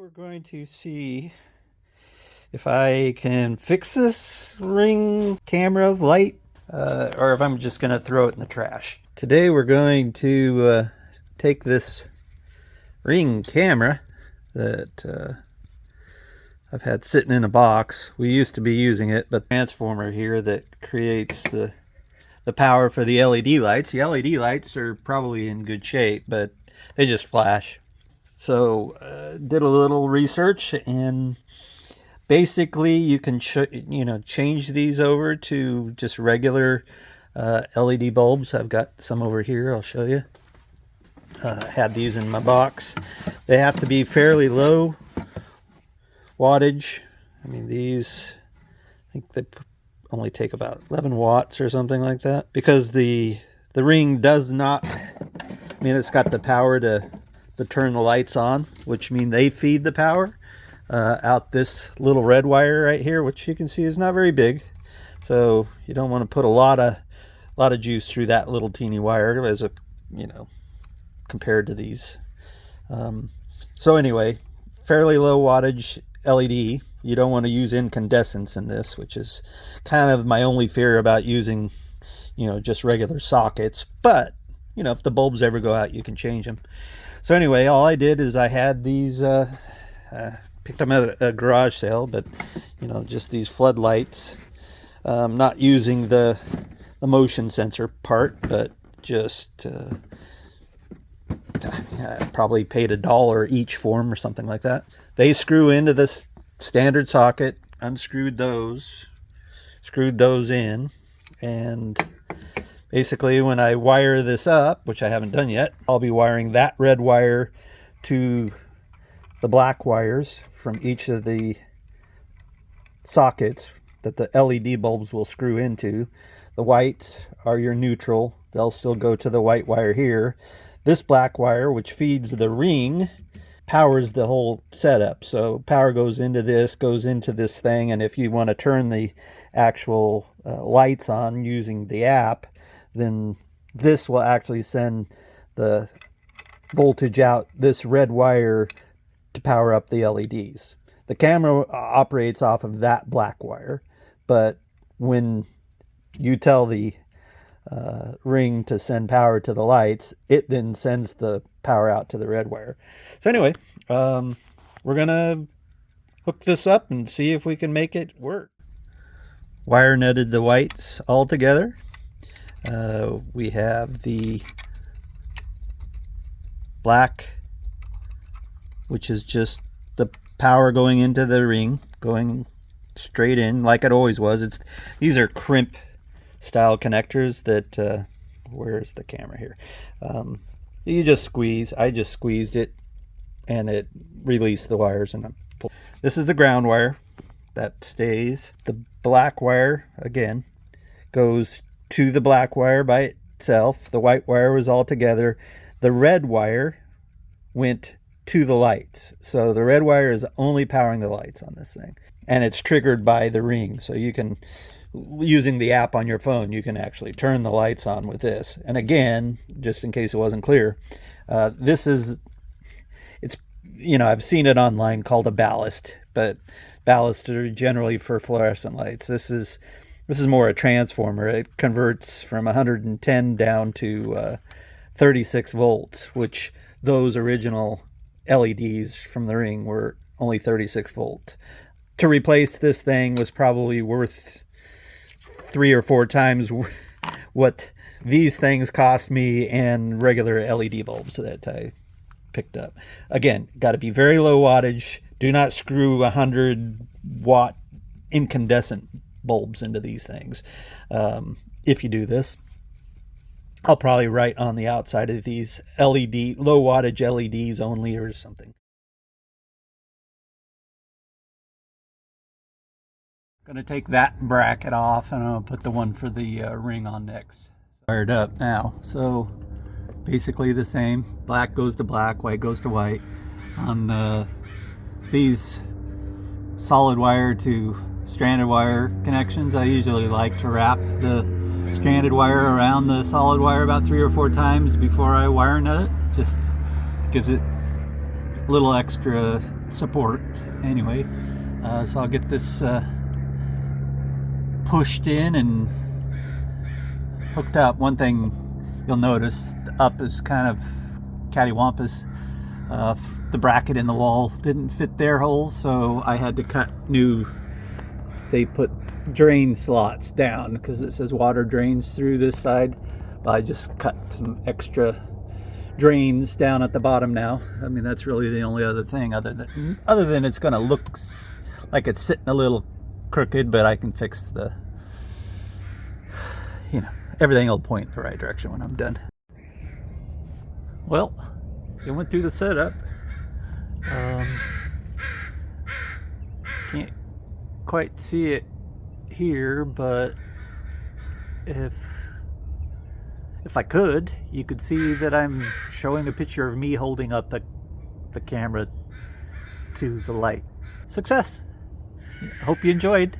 we're going to see if I can fix this Ring camera light or if I'm just going to throw it in the trash. Today we're going to take this Ring camera that I've had sitting in a box. We used to be using it, but the transformer here that creates the power for the LED lights. The LED lights are probably in good shape, but they just flash. So did a little research, and basically you can change these over to just regular LED bulbs. I've got some over here, I'll show you. Had these in my box. They have to be fairly low wattage. I mean, these, I think they only take about 11 watts or something like that, because the Ring does not, I mean, it's got the power to turn the lights on, which mean they feed the power out this little red wire right here, which you can see is not very big. So you don't want to put a lot of juice through that little teeny wire, as a compared to these. So anyway, fairly low wattage LED. You don't want to use incandescents in this, which is kind of my only fear about using just regular sockets. But if the bulbs ever go out, you can change them. So anyway, all I did is I had these picked them at a garage sale, but just these floodlights, not using the motion sensor part, but just I probably paid $1 each for them or something like that. They screw into this standard socket, unscrewed those, screwed those in, and basically when I wire this up, which I haven't done yet, I'll be wiring that red wire to the black wires from each of the sockets that the LED bulbs will screw into. The whites are your neutral. They'll still go to the white wire here. This black wire, which feeds the Ring, powers the whole setup. So power goes into this thing, and if you want to turn the actual lights on using the app, then this will actually send the voltage out this red wire to power up the LEDs. The camera operates off of that black wire, but when you tell the Ring to send power to the lights, it then sends the power out to the red wire. So anyway, we're gonna hook this up and see if we can make it work. Wire netted the whites all together. We have the black, which is just the power going into the Ring, going straight in like it always was. These are crimp style connectors that where's the camera here? You just squeeze. I just squeezed it and it released the wires, and this is the ground wire that stays. The black wire again goes to the black wire by itself. The white wire was all together. The red wire went to the lights. So the red wire is only powering the lights on this thing, and it's triggered by the Ring. So you can, using the app on your phone, you can actually turn the lights on with this. And again, just in case it wasn't clear, I've seen it online called a ballast, but ballasts are generally for fluorescent lights. This is more a transformer. It converts from 110 down to 36 volts, which those original LEDs from the Ring were only 36 volt. To replace this thing was probably worth 3 or 4 times what these things cost me and regular LED bulbs that I picked up. Again, got to be very low wattage. Do not screw 100-watt incandescent bulbs into these things. If you do this, I'll probably write on the outside of these LED, low wattage LEDs only or something. Gonna take that bracket off, and I'll put the one for the Ring on next. Fired up now. So basically the same. Black goes to black, white goes to white. On these solid wire to stranded wire connections, I usually like to wrap the stranded wire around the solid wire about 3 or 4 times before I wire net it. Just gives it a little extra support anyway. So I'll get this pushed in and hooked up. One thing you'll notice, the up is kind of cattywampus. The bracket in the wall didn't fit their holes, so I had to cut new. They put drain slots down because it says water drains through this side, but I just cut some extra drains down at the bottom now. I mean, that's really the only other thing, other than it's going to look like it's sitting a little crooked, but I can fix the, everything will point in the right direction when I'm done. Well, it went through the setup. Can't quite see it here, but if I could, you could see that I'm showing a picture of me holding up the camera to the light. Success! Hope you enjoyed.